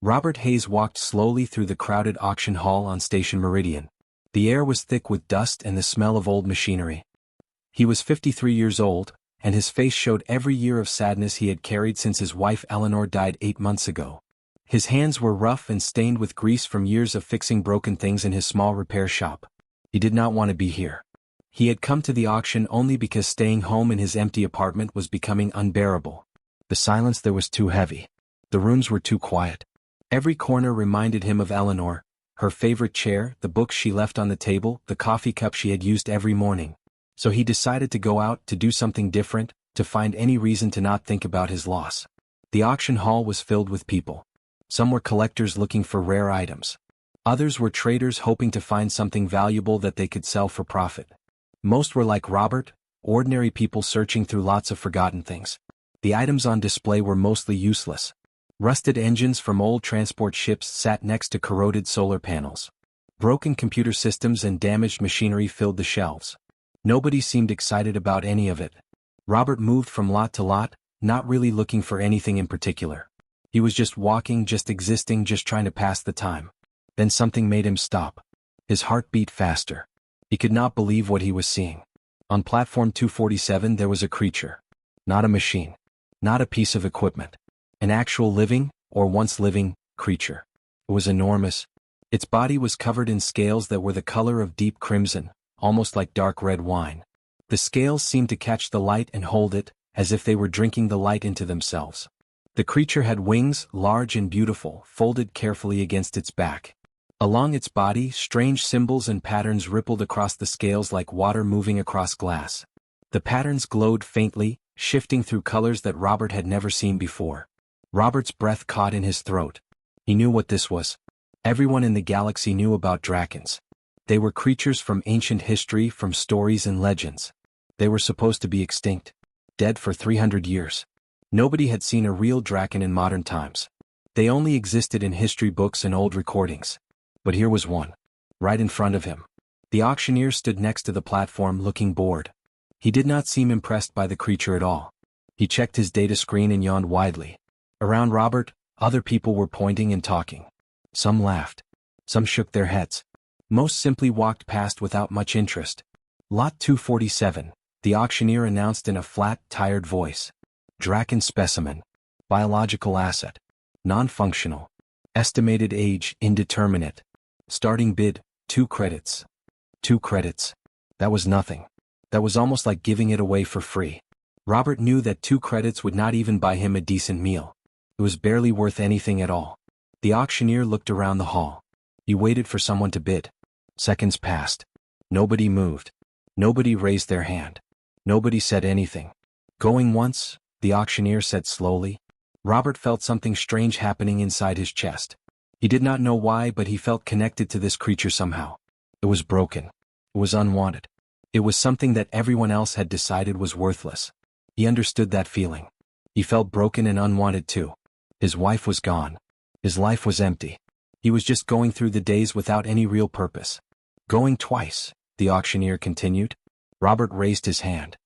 Robert Hayes walked slowly through the crowded auction hall on Station Meridian. The air was thick with dust and the smell of old machinery. He was 53 years old, and his face showed every year of sadness he had carried since his wife Eleanor died 8 months ago. His hands were rough and stained with grease from years of fixing broken things in his small repair shop. He did not want to be here. He had come to the auction only because staying home in his empty apartment was becoming unbearable. The silence there was too heavy. The rooms were too quiet. Every corner reminded him of Eleanor, her favorite chair, the books she left on the table, the coffee cup she had used every morning. So he decided to go out, to do something different, to find any reason to not think about his loss. The auction hall was filled with people. Some were collectors looking for rare items. Others were traders hoping to find something valuable that they could sell for profit. Most were like Robert, ordinary people searching through lots of forgotten things. The items on display were mostly useless. Rusted engines from old transport ships sat next to corroded solar panels. Broken computer systems and damaged machinery filled the shelves. Nobody seemed excited about any of it. Robert moved from lot to lot, not really looking for anything in particular. He was just walking, just existing, just trying to pass the time. Then something made him stop. His heart beat faster. He could not believe what he was seeing. On platform 247 there was a creature. Not a machine. Not a piece of equipment. An actual living, or once living, creature. It was enormous. Its body was covered in scales that were the color of deep crimson, almost like dark red wine. The scales seemed to catch the light and hold it, as if they were drinking the light into themselves. The creature had wings, large and beautiful, folded carefully against its back. Along its body, strange symbols and patterns rippled across the scales like water moving across glass. The patterns glowed faintly, shifting through colors that Robert had never seen before. Robert's breath caught in his throat. He knew what this was. Everyone in the galaxy knew about drakons. They were creatures from ancient history, from stories and legends. They were supposed to be extinct. Dead for 300 years. Nobody had seen a real drakon in modern times. They only existed in history books and old recordings. But here was one. Right in front of him. The auctioneer stood next to the platform looking bored. He did not seem impressed by the creature at all. He checked his data screen and yawned widely. Around Robert, other people were pointing and talking. Some laughed. Some shook their heads. Most simply walked past without much interest. Lot 247, the auctioneer announced in a flat, tired voice. Drakon specimen. Biological asset. Non-functional. Estimated age, indeterminate. Starting bid, 2 credits. 2 credits. That was nothing. That was almost like giving it away for free. Robert knew that 2 credits would not even buy him a decent meal. It was barely worth anything at all. The auctioneer looked around the hall. He waited for someone to bid. Seconds passed. Nobody moved. Nobody raised their hand. Nobody said anything. Going once, the auctioneer said slowly. Robert felt something strange happening inside his chest. He did not know why, but he felt connected to this creature somehow. It was broken. It was unwanted. It was something that everyone else had decided was worthless. He understood that feeling. He felt broken and unwanted too. His wife was gone. His life was empty. He was just going through the days without any real purpose. Going twice, the auctioneer continued. Robert raised his hand.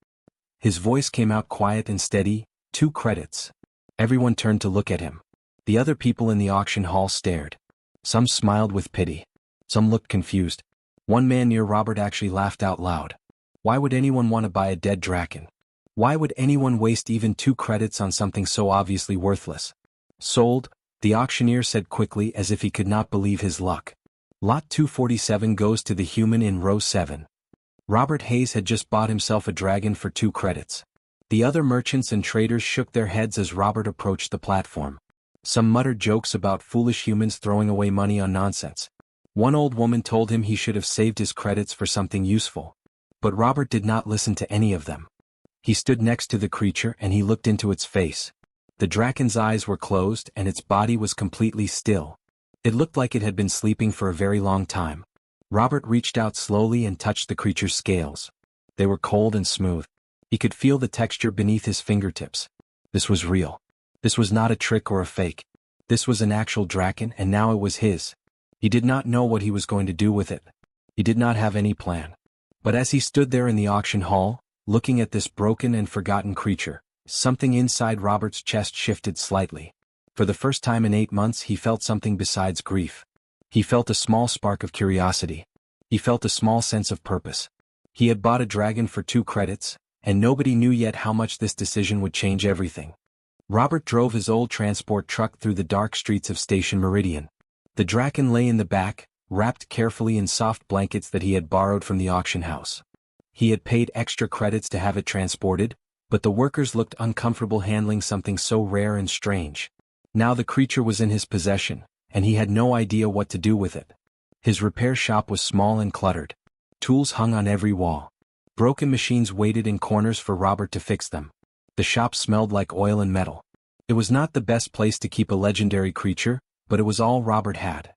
His voice came out quiet and steady, 2 credits. Everyone turned to look at him. The other people in the auction hall stared. Some smiled with pity. Some looked confused. One man near Robert actually laughed out loud. Why would anyone want to buy a dead drakon? Why would anyone waste even 2 credits on something so obviously worthless? Sold, the auctioneer said quickly as if he could not believe his luck. Lot 247 goes to the human in row 7. Robert Hayes had just bought himself a dragon for 2 credits. The other merchants and traders shook their heads as Robert approached the platform. Some muttered jokes about foolish humans throwing away money on nonsense. One old woman told him he should have saved his credits for something useful. But Robert did not listen to any of them. He stood next to the creature and he looked into its face. The drakon's eyes were closed and its body was completely still. It looked like it had been sleeping for a very long time. Robert reached out slowly and touched the creature's scales. They were cold and smooth. He could feel the texture beneath his fingertips. This was real. This was not a trick or a fake. This was an actual drakon and now it was his. He did not know what he was going to do with it. He did not have any plan. But as he stood there in the auction hall, looking at this broken and forgotten creature, something inside Robert's chest shifted slightly. For the first time in 8 months he felt something besides grief. He felt a small spark of curiosity. He felt a small sense of purpose. He had bought a dragon for 2 credits, and nobody knew yet how much this decision would change everything. Robert drove his old transport truck through the dark streets of Station Meridian. The draken lay in the back, wrapped carefully in soft blankets that he had borrowed from the auction house. He had paid extra credits to have it transported, but the workers looked uncomfortable handling something so rare and strange. Now the creature was in his possession, and he had no idea what to do with it. His repair shop was small and cluttered. Tools hung on every wall. Broken machines waited in corners for Robert to fix them. The shop smelled like oil and metal. It was not the best place to keep a legendary creature, but it was all Robert had.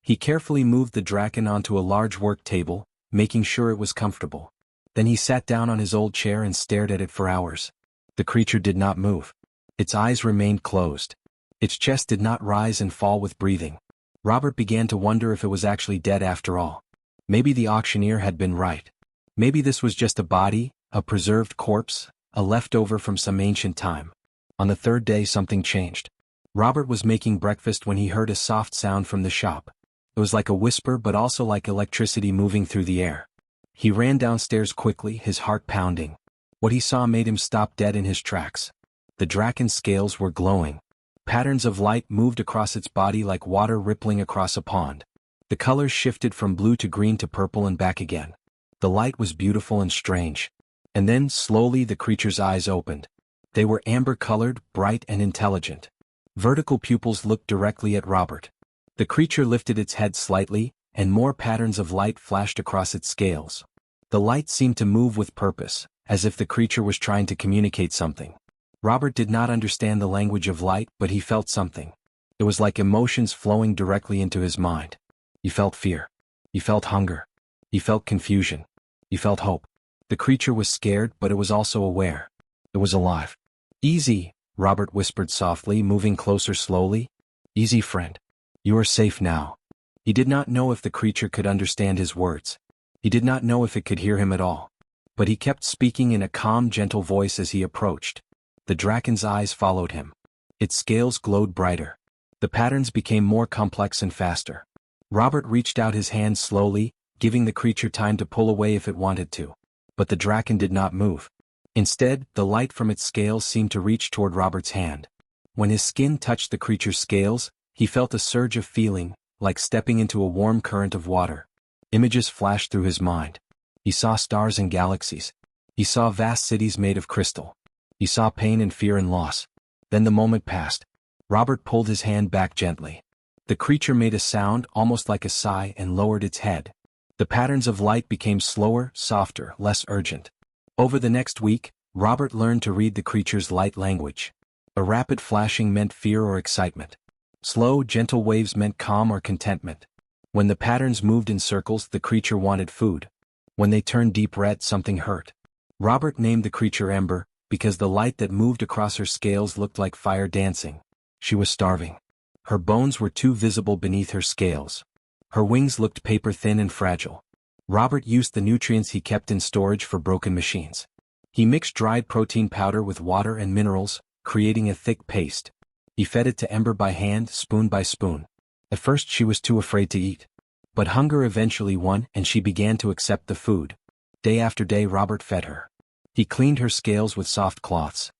He carefully moved the draken onto a large work table, making sure it was comfortable. Then he sat down on his old chair and stared at it for hours. The creature did not move. Its eyes remained closed. Its chest did not rise and fall with breathing. Robert began to wonder if it was actually dead after all. Maybe the auctioneer had been right. Maybe this was just a body, a preserved corpse, a leftover from some ancient time. On the 3rd day something changed. Robert was making breakfast when he heard a soft sound from the shop. It was like a whisper but also like electricity moving through the air. He ran downstairs quickly, his heart pounding. What he saw made him stop dead in his tracks. The draken's scales were glowing. Patterns of light moved across its body like water rippling across a pond. The colors shifted from blue to green to purple and back again. The light was beautiful and strange. And then, slowly, the creature's eyes opened. They were amber-colored, bright and intelligent. Vertical pupils looked directly at Robert. The creature lifted its head slightly, and more patterns of light flashed across its scales. The light seemed to move with purpose, as if the creature was trying to communicate something. Robert did not understand the language of light, but he felt something. It was like emotions flowing directly into his mind. He felt fear. He felt hunger. He felt confusion. He felt hope. The creature was scared, but it was also aware. It was alive. "Easy," Robert whispered softly, moving closer slowly. "Easy, friend. You are safe now." He did not know if the creature could understand his words. He did not know if it could hear him at all. But he kept speaking in a calm, gentle voice as he approached. The draken's eyes followed him. Its scales glowed brighter. The patterns became more complex and faster. Robert reached out his hand slowly, giving the creature time to pull away if it wanted to. But the draken did not move. Instead, the light from its scales seemed to reach toward Robert's hand. When his skin touched the creature's scales, he felt a surge of feeling, like stepping into a warm current of water. Images flashed through his mind. He saw stars and galaxies. He saw vast cities made of crystal. He saw pain and fear and loss. Then the moment passed. Robert pulled his hand back gently. The creature made a sound almost like a sigh and lowered its head. The patterns of light became slower, softer, less urgent. Over the next week, Robert learned to read the creature's light language. A rapid flashing meant fear or excitement. Slow, gentle waves meant calm or contentment. When the patterns moved in circles, the creature wanted food. When they turned deep red, something hurt. Robert named the creature Ember, because the light that moved across her scales looked like fire dancing. She was starving. Her bones were too visible beneath her scales. Her wings looked paper-thin and fragile. Robert used the nutrients he kept in storage for broken machines. He mixed dried protein powder with water and minerals, creating a thick paste. He fed it to Ember by hand, spoon by spoon. At first she was too afraid to eat. But hunger eventually won and she began to accept the food. Day after day Robert fed her. He cleaned her scales with soft cloths.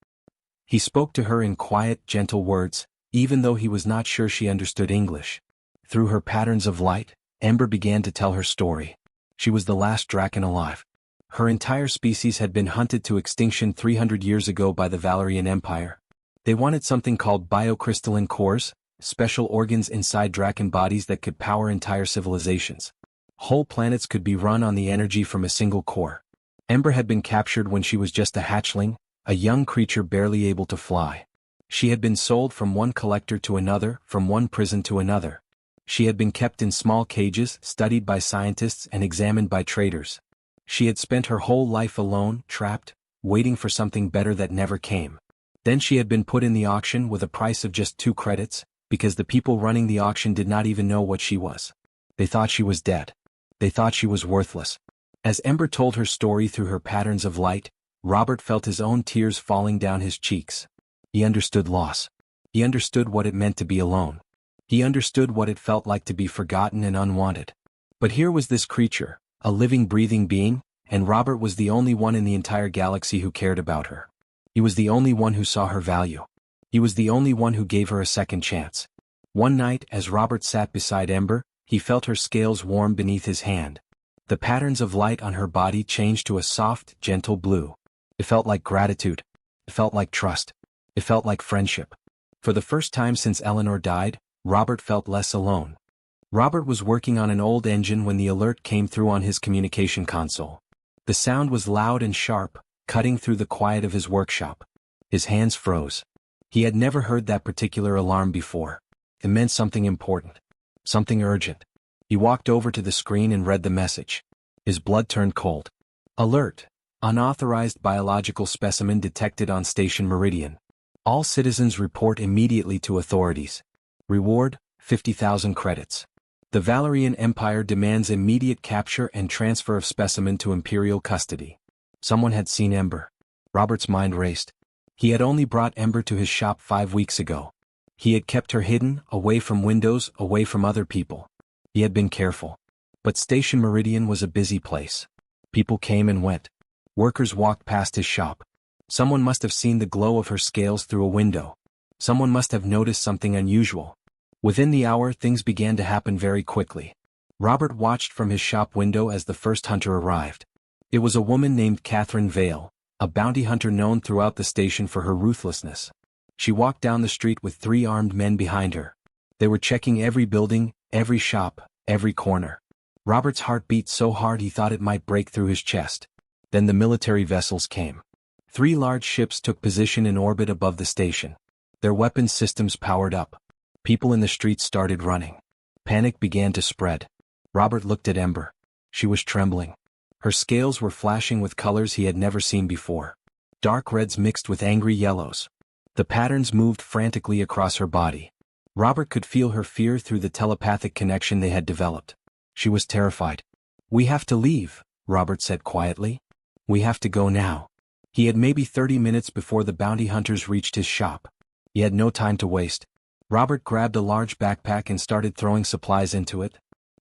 He spoke to her in quiet, gentle words, even though he was not sure she understood English. Through her patterns of light, Ember began to tell her story. She was the last draken alive. Her entire species had been hunted to extinction 300 years ago by the Valerian Empire. They wanted something called biocrystalline cores, special organs inside draken bodies that could power entire civilizations. Whole planets could be run on the energy from a single core. Ember had been captured when she was just a hatchling, a young creature barely able to fly. She had been sold from one collector to another, from one prison to another. She had been kept in small cages, studied by scientists and examined by traders. She had spent her whole life alone, trapped, waiting for something better that never came. Then she had been put in the auction with a price of just 2 credits, because the people running the auction did not even know what she was. They thought she was dead. They thought she was worthless. As Ember told her story through her patterns of light, Robert felt his own tears falling down his cheeks. He understood loss. He understood what it meant to be alone. He understood what it felt like to be forgotten and unwanted. But here was this creature, a living, breathing being, and Robert was the only one in the entire galaxy who cared about her. He was the only one who saw her value. He was the only one who gave her a second chance. One night, as Robert sat beside Ember, he felt her scales warm beneath his hand. The patterns of light on her body changed to a soft, gentle blue. It felt like gratitude. It felt like trust. It felt like friendship. For the first time since Eleanor died, Robert felt less alone. Robert was working on an old engine when the alert came through on his communication console. The sound was loud and sharp, cutting through the quiet of his workshop. His hands froze. He had never heard that particular alarm before. It meant something important. Something urgent. He walked over to the screen and read the message. His blood turned cold. Alert. Unauthorized biological specimen detected on Station Meridian. All citizens report immediately to authorities. Reward, 50,000 credits. The Valerian Empire demands immediate capture and transfer of specimen to Imperial custody. Someone had seen Ember. Robert's mind raced. He had only brought Ember to his shop 5 weeks ago. He had kept her hidden, away from windows, away from other people. He had been careful. But Station Meridian was a busy place. People came and went. Workers walked past his shop. Someone must have seen the glow of her scales through a window. Someone must have noticed something unusual. Within the hour, things began to happen very quickly. Robert watched from his shop window as the first hunter arrived. It was a woman named Catherine Vale, a bounty hunter known throughout the station for her ruthlessness. She walked down the street with 3 armed men behind her. They were checking every building, every shop, every corner. Robert's heart beat so hard he thought it might break through his chest. Then the military vessels came. 3 large ships took position in orbit above the station. Their weapons systems powered up. People in the streets started running. Panic began to spread. Robert looked at Ember. She was trembling. Her scales were flashing with colors he had never seen before. Dark reds mixed with angry yellows. The patterns moved frantically across her body. Robert could feel her fear through the telepathic connection they had developed. She was terrified. "We have to leave," Robert said quietly. "We have to go now." He had maybe 30 minutes before the bounty hunters reached his shop. He had no time to waste. Robert grabbed a large backpack and started throwing supplies into it.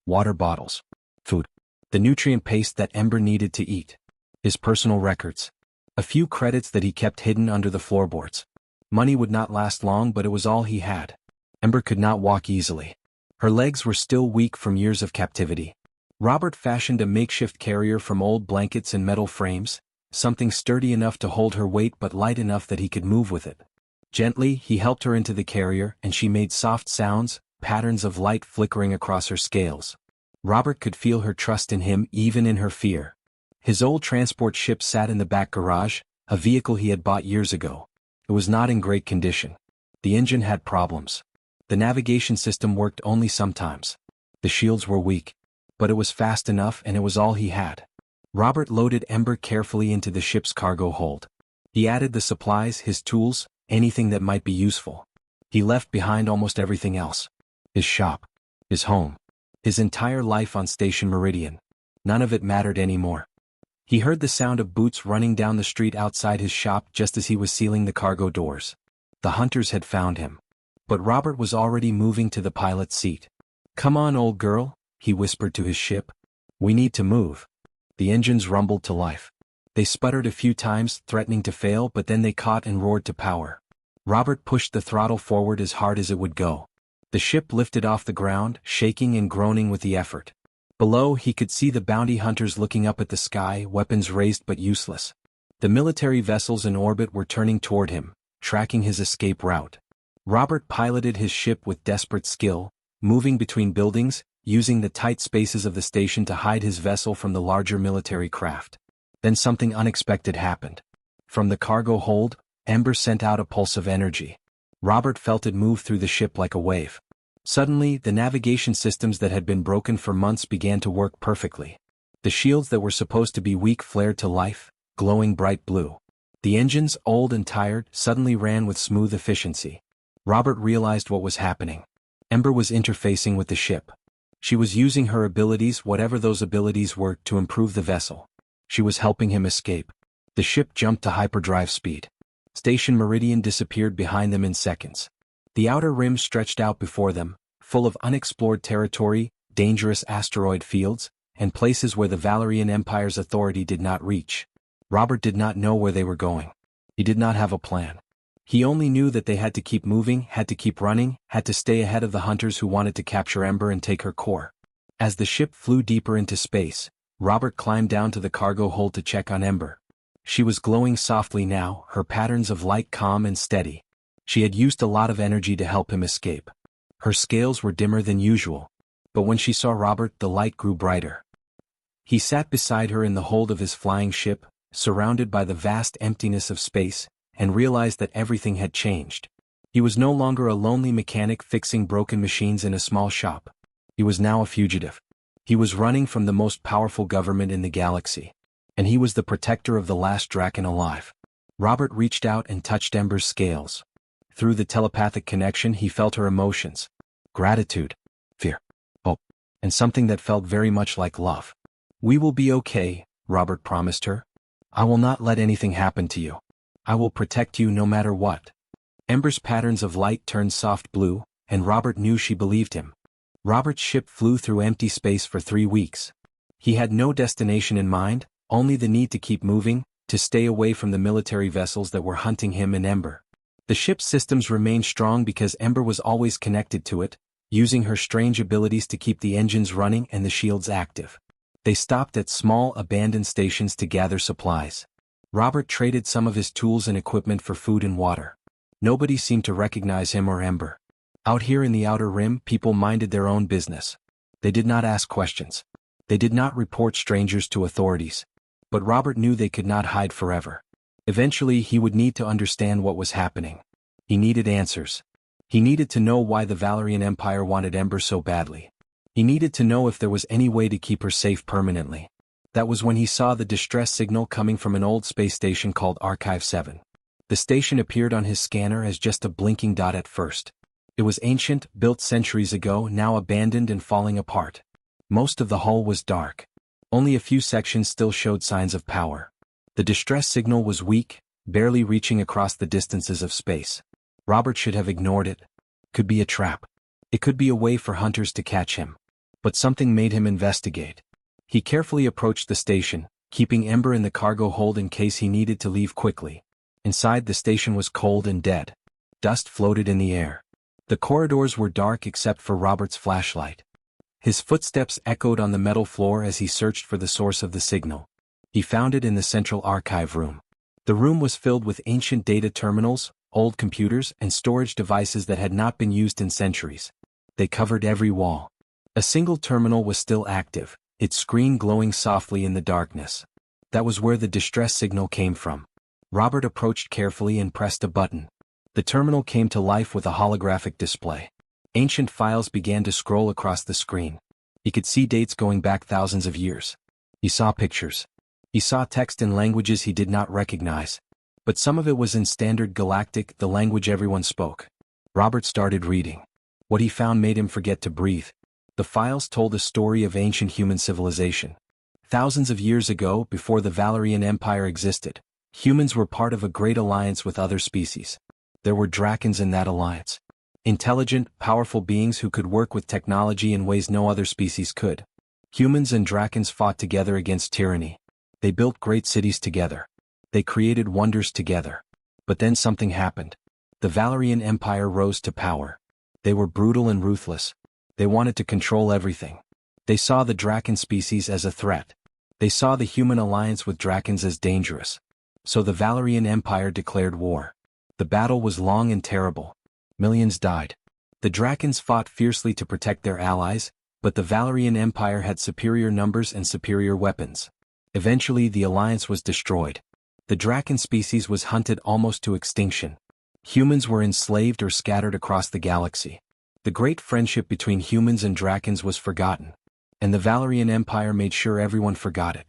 Water bottles. Food. The nutrient paste that Ember needed to eat. His personal records. A few credits that he kept hidden under the floorboards. Money would not last long, but it was all he had. Ember could not walk easily. Her legs were still weak from years of captivity. Robert fashioned a makeshift carrier from old blankets and metal frames, something sturdy enough to hold her weight but light enough that he could move with it. Gently, he helped her into the carrier, and she made soft sounds, patterns of light flickering across her scales. Robert could feel her trust in him even in her fear. His old transport ship sat in the back garage, a vehicle he had bought years ago. It was not in great condition. The engine had problems. The navigation system worked only sometimes. The shields were weak. But it was fast enough, and it was all he had. Robert loaded Ember carefully into the ship's cargo hold. He added the supplies, his tools, anything that might be useful. He left behind almost everything else. His shop. His home. His entire life on Station Meridian. None of it mattered anymore. He heard the sound of boots running down the street outside his shop just as he was sealing the cargo doors. The hunters had found him. But Robert was already moving to the pilot's seat. "Come on, old girl," he whispered to his ship. "We need to move." The engines rumbled to life. They sputtered a few times, threatening to fail, but then they caught and roared to power. Robert pushed the throttle forward as hard as it would go. The ship lifted off the ground, shaking and groaning with the effort. Below, he could see the bounty hunters looking up at the sky, weapons raised but useless. The military vessels in orbit were turning toward him, tracking his escape route. Robert piloted his ship with desperate skill, moving between buildings, using the tight spaces of the station to hide his vessel from the larger military craft. Then something unexpected happened. From the cargo hold, Ember sent out a pulse of energy. Robert felt it move through the ship like a wave. Suddenly, the navigation systems that had been broken for months began to work perfectly. The shields that were supposed to be weak flared to life, glowing bright blue. The engines, old and tired, suddenly ran with smooth efficiency. Robert realized what was happening. Ember was interfacing with the ship. She was using her abilities, whatever those abilities were, to improve the vessel. She was helping him escape. The ship jumped to hyperdrive speed. Station Meridian disappeared behind them in seconds. The outer rim stretched out before them, full of unexplored territory, dangerous asteroid fields, and places where the Valerian Empire's authority did not reach. Robert did not know where they were going. He did not have a plan. He only knew that they had to keep moving, had to keep running, had to stay ahead of the hunters who wanted to capture Ember and take her core. As the ship flew deeper into space, Robert climbed down to the cargo hold to check on Ember. She was glowing softly now, her patterns of light calm and steady. She had used a lot of energy to help him escape. Her scales were dimmer than usual. But when she saw Robert, the light grew brighter. He sat beside her in the hold of his flying ship, surrounded by the vast emptiness of space, and realized that everything had changed. He was no longer a lonely mechanic fixing broken machines in a small shop. He was now a fugitive. He was running from the most powerful government in the galaxy. And he was the protector of the last Draken alive. Robert reached out and touched Ember's scales. Through the telepathic connection he felt her emotions. Gratitude, fear, hope, and something that felt very much like love. "We will be okay," Robert promised her. "I will not let anything happen to you. I will protect you no matter what." Ember's patterns of light turned soft blue, and Robert knew she believed him. Robert's ship flew through empty space for 3 weeks. He had no destination in mind, only the need to keep moving, to stay away from the military vessels that were hunting him and Ember. The ship's systems remained strong because Ember was always connected to it, using her strange abilities to keep the engines running and the shields active. They stopped at small abandoned stations to gather supplies. Robert traded some of his tools and equipment for food and water. Nobody seemed to recognize him or Ember. Out here in the outer rim, people minded their own business. They did not ask questions. They did not report strangers to authorities. But Robert knew they could not hide forever. Eventually he would need to understand what was happening. He needed answers. He needed to know why the Valerian Empire wanted Ember so badly. He needed to know if there was any way to keep her safe permanently. That was when he saw the distress signal coming from an old space station called Archive 7. The station appeared on his scanner as just a blinking dot at first. It was ancient, built centuries ago, now abandoned and falling apart. Most of the hull was dark. Only a few sections still showed signs of power. The distress signal was weak, barely reaching across the distances of space. Robert should have ignored it. Could be a trap. It could be a way for hunters to catch him. But something made him investigate. He carefully approached the station, keeping Ember in the cargo hold in case he needed to leave quickly. Inside, the station was cold and dead. Dust floated in the air. The corridors were dark except for Robert's flashlight. His footsteps echoed on the metal floor as he searched for the source of the signal. He found it in the central archive room. The room was filled with ancient data terminals, old computers, and storage devices that had not been used in centuries. They covered every wall. A single terminal was still active, its screen glowing softly in the darkness. That was where the distress signal came from. Robert approached carefully and pressed a button. The terminal came to life with a holographic display. Ancient files began to scroll across the screen. He could see dates going back thousands of years. He saw pictures. He saw text in languages he did not recognize. But some of it was in Standard Galactic, the language everyone spoke. Robert started reading. What he found made him forget to breathe. The files told a story of ancient human civilization. Thousands of years ago, before the Valerian Empire existed, humans were part of a great alliance with other species. There were Drakens in that alliance. Intelligent, powerful beings who could work with technology in ways no other species could. Humans and Drakens fought together against tyranny. They built great cities together. They created wonders together. But then something happened. The Valerian Empire rose to power. They were brutal and ruthless. They wanted to control everything. They saw the Draken species as a threat. They saw the human alliance with Drakens as dangerous. So the Valerian Empire declared war. The battle was long and terrible. Millions died. The Drakens fought fiercely to protect their allies, but the Valerian Empire had superior numbers and superior weapons. Eventually the alliance was destroyed. The Draken species was hunted almost to extinction. Humans were enslaved or scattered across the galaxy. The great friendship between humans and Drakens was forgotten. And the Valerian Empire made sure everyone forgot it.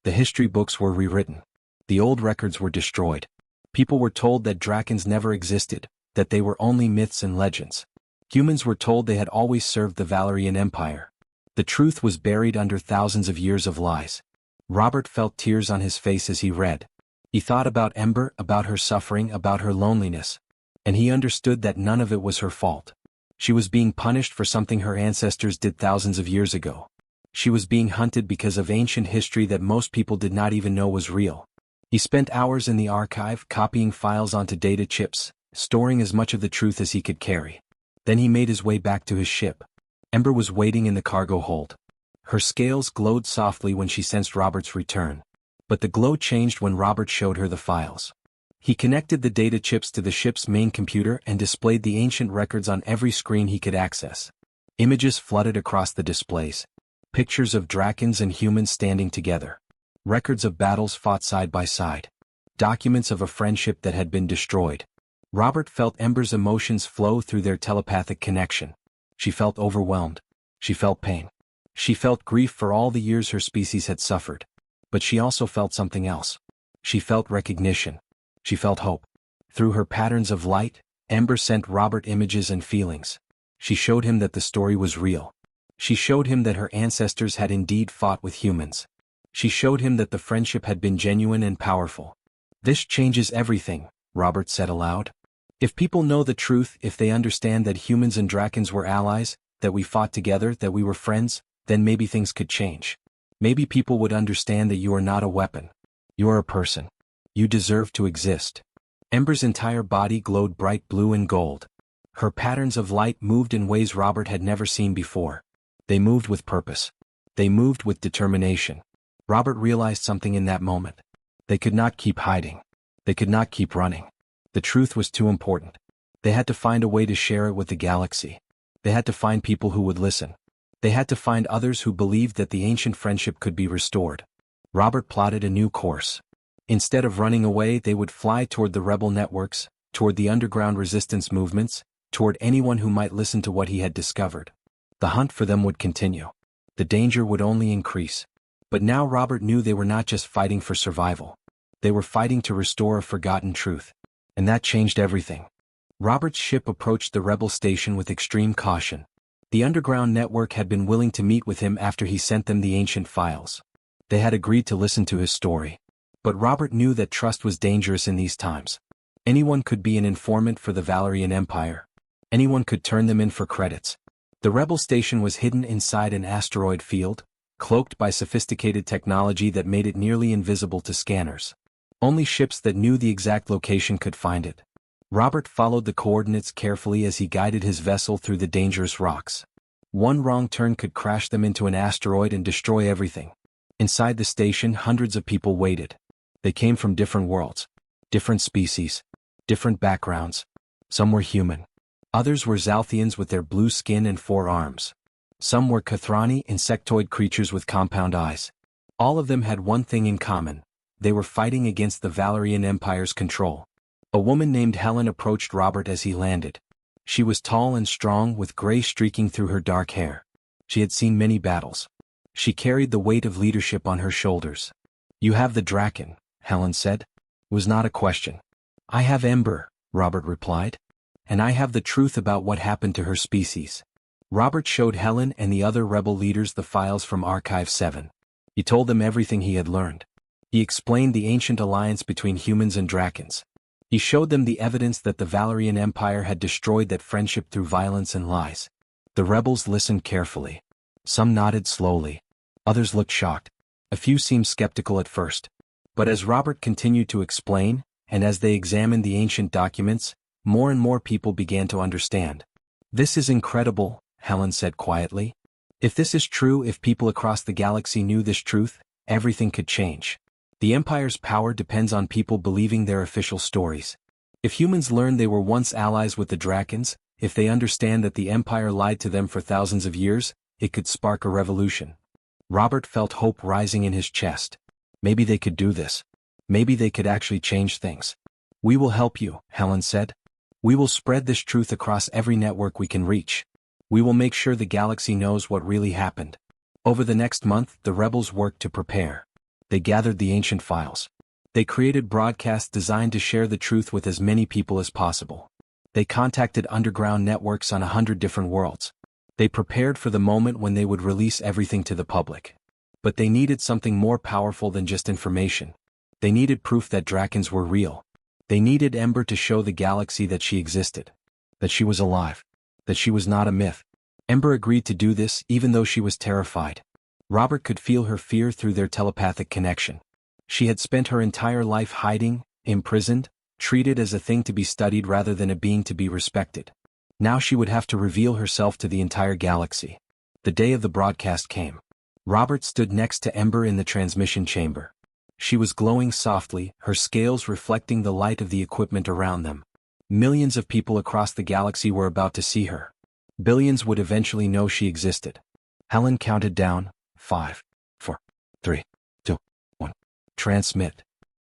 The history books were rewritten. The old records were destroyed. People were told that Drakens never existed, that they were only myths and legends. Humans were told they had always served the Valerian Empire. The truth was buried under thousands of years of lies. Robert felt tears on his face as he read. He thought about Ember, about her suffering, about her loneliness. And he understood that none of it was her fault. She was being punished for something her ancestors did thousands of years ago. She was being hunted because of ancient history that most people did not even know was real. He spent hours in the archive copying files onto data chips, storing as much of the truth as he could carry. Then he made his way back to his ship. Ember was waiting in the cargo hold. Her scales glowed softly when she sensed Robert's return. But the glow changed when Robert showed her the files. He connected the data chips to the ship's main computer and displayed the ancient records on every screen he could access. Images flooded across the displays. Pictures of Drakons and humans standing together. Records of battles fought side by side. Documents of a friendship that had been destroyed. Robert felt Ember's emotions flow through their telepathic connection. She felt overwhelmed. She felt pain. She felt grief for all the years her species had suffered. But she also felt something else. She felt recognition. She felt hope. Through her patterns of light, Ember sent Robert images and feelings. She showed him that the story was real. She showed him that her ancestors had indeed fought with humans. She showed him that the friendship had been genuine and powerful. "This changes everything," Robert said aloud. "If people know the truth, if they understand that humans and Drakons were allies, that we fought together, that we were friends, then maybe things could change. Maybe people would understand that you are not a weapon. You are a person. You deserve to exist." Ember's entire body glowed bright blue and gold. Her patterns of light moved in ways Robert had never seen before. They moved with purpose. They moved with determination. Robert realized something in that moment. They could not keep hiding. They could not keep running. The truth was too important. They had to find a way to share it with the galaxy. They had to find people who would listen. They had to find others who believed that the ancient friendship could be restored. Robert plotted a new course. Instead of running away, they would fly toward the rebel networks, toward the underground resistance movements, toward anyone who might listen to what he had discovered. The hunt for them would continue. The danger would only increase. But now Robert knew they were not just fighting for survival. They were fighting to restore a forgotten truth. And that changed everything. Robert's ship approached the rebel station with extreme caution. The underground network had been willing to meet with him after he sent them the ancient files. They had agreed to listen to his story. But Robert knew that trust was dangerous in these times. Anyone could be an informant for the Valerian Empire. Anyone could turn them in for credits. The rebel station was hidden inside an asteroid field, cloaked by sophisticated technology that made it nearly invisible to scanners. Only ships that knew the exact location could find it. Robert followed the coordinates carefully as he guided his vessel through the dangerous rocks. One wrong turn could crash them into an asteroid and destroy everything. Inside the station, hundreds of people waited. They came from different worlds, different species, different backgrounds. Some were human. Others were Zalthians with their blue skin and 4 arms. Some were Kathrani, insectoid creatures with compound eyes. All of them had one thing in common. They were fighting against the Valerian Empire's control. A woman named Helen approached Robert as he landed. She was tall and strong, with gray streaking through her dark hair. She had seen many battles. She carried the weight of leadership on her shoulders. "You have the Drakon," Helen said. It was not a question. "I have Ember," Robert replied. "And I have the truth about what happened to her species." Robert showed Helen and the other rebel leaders the files from Archive 7. He told them everything he had learned. He explained the ancient alliance between humans and Drakons. He showed them the evidence that the Valerian Empire had destroyed that friendship through violence and lies. The rebels listened carefully. Some nodded slowly. Others looked shocked. A few seemed skeptical at first. But as Robert continued to explain, and as they examined the ancient documents, more and more people began to understand. "This is incredible," Helen said quietly. "If this is true, if people across the galaxy knew this truth, everything could change. The Empire's power depends on people believing their official stories. If humans learn they were once allies with the Drakons, if they understand that the Empire lied to them for thousands of years, it could spark a revolution." Robert felt hope rising in his chest. Maybe they could do this. Maybe they could actually change things. "We will help you," Helen said. "We will spread this truth across every network we can reach. We will make sure the galaxy knows what really happened." Over the next month, the rebels worked to prepare. They gathered the ancient files. They created broadcasts designed to share the truth with as many people as possible. They contacted underground networks on 100 different worlds. They prepared for the moment when they would release everything to the public. But they needed something more powerful than just information. They needed proof that Drakons were real. They needed Ember to show the galaxy that she existed, that she was alive, that she was not a myth. Ember agreed to do this even though she was terrified. Robert could feel her fear through their telepathic connection. She had spent her entire life hiding, imprisoned, treated as a thing to be studied rather than a being to be respected. Now she would have to reveal herself to the entire galaxy. The day of the broadcast came. Robert stood next to Ember in the transmission chamber. She was glowing softly, her scales reflecting the light of the equipment around them. Millions of people across the galaxy were about to see her. Billions would eventually know she existed. Helen counted down, 5, 4, 3, 2, 1. Transmit.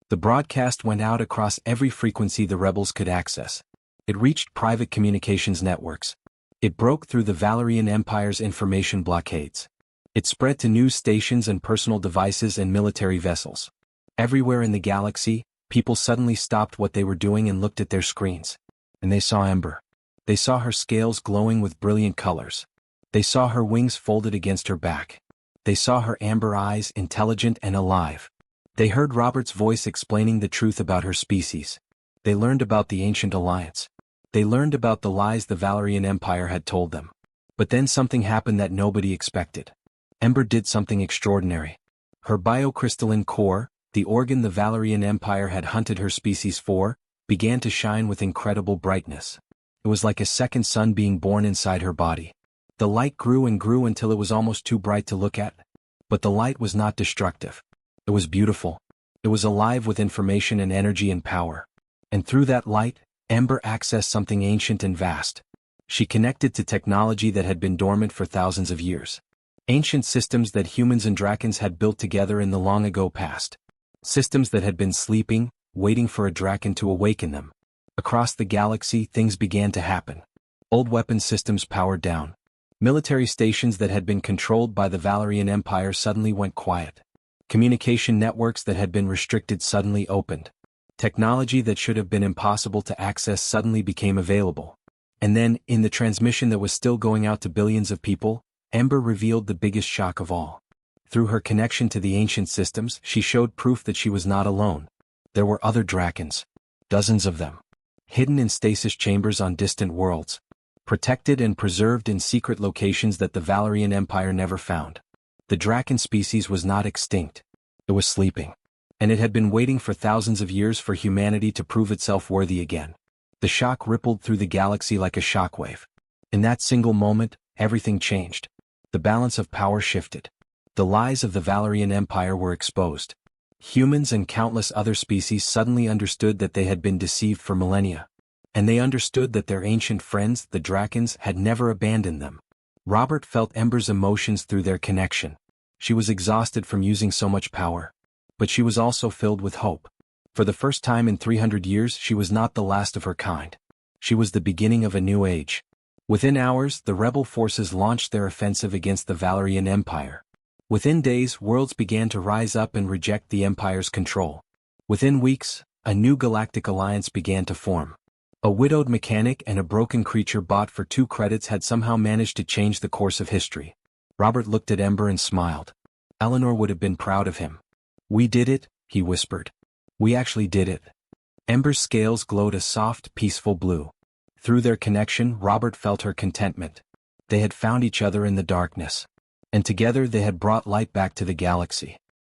The broadcast went out across every frequency the rebels could access. It reached private communications networks. It broke through the Valerian Empire's information blockades. It spread to news stations and personal devices and military vessels. Everywhere in the galaxy, people suddenly stopped what they were doing and looked at their screens. And they saw Ember. They saw her scales glowing with brilliant colors. They saw her wings folded against her back. They saw her amber eyes, intelligent and alive. They heard Robert's voice explaining the truth about her species. They learned about the Ancient Alliance. They learned about the lies the Valerian Empire had told them. But then something happened that nobody expected. Ember did something extraordinary. Her biocrystalline core, the organ the Valerian Empire had hunted her species for, began to shine with incredible brightness. It was like a second sun being born inside her body. The light grew and grew until it was almost too bright to look at. But the light was not destructive. It was beautiful. It was alive with information and energy and power. And through that light, Ember accessed something ancient and vast. She connected to technology that had been dormant for thousands of years. Ancient systems that humans and Drakons had built together in the long ago past. Systems that had been sleeping, waiting for a Drakon to awaken them. Across the galaxy, things began to happen. Old weapon systems powered down. Military stations that had been controlled by the Valerian Empire suddenly went quiet. Communication networks that had been restricted suddenly opened. Technology that should have been impossible to access suddenly became available. And then, in the transmission that was still going out to billions of people, Ember revealed the biggest shock of all. Through her connection to the ancient systems, she showed proof that she was not alone. There were other Drakons. Dozens of them. Hidden in stasis chambers on distant worlds. Protected and preserved in secret locations that the Valerian Empire never found. The Drakon species was not extinct. It was sleeping. And it had been waiting for thousands of years for humanity to prove itself worthy again. The shock rippled through the galaxy like a shockwave. In that single moment, everything changed. The balance of power shifted. The lies of the Valerian Empire were exposed. Humans and countless other species suddenly understood that they had been deceived for millennia. And they understood that their ancient friends, the Drakons, had never abandoned them. Robert felt Ember's emotions through their connection. She was exhausted from using so much power. But she was also filled with hope. For the first time in 300 years, she was not the last of her kind. She was the beginning of a new age. Within hours, the rebel forces launched their offensive against the Valerian Empire. Within days, worlds began to rise up and reject the Empire's control. Within weeks, a new galactic alliance began to form. A widowed mechanic and a broken creature bought for 2 credits had somehow managed to change the course of history. Robert looked at Ember and smiled. Eleanor would have been proud of him. "We did it," he whispered. "We actually did it." Ember's scales glowed a soft, peaceful blue. Through their connection, Robert felt her contentment. They had found each other in the darkness. And together they had brought light back to the galaxy.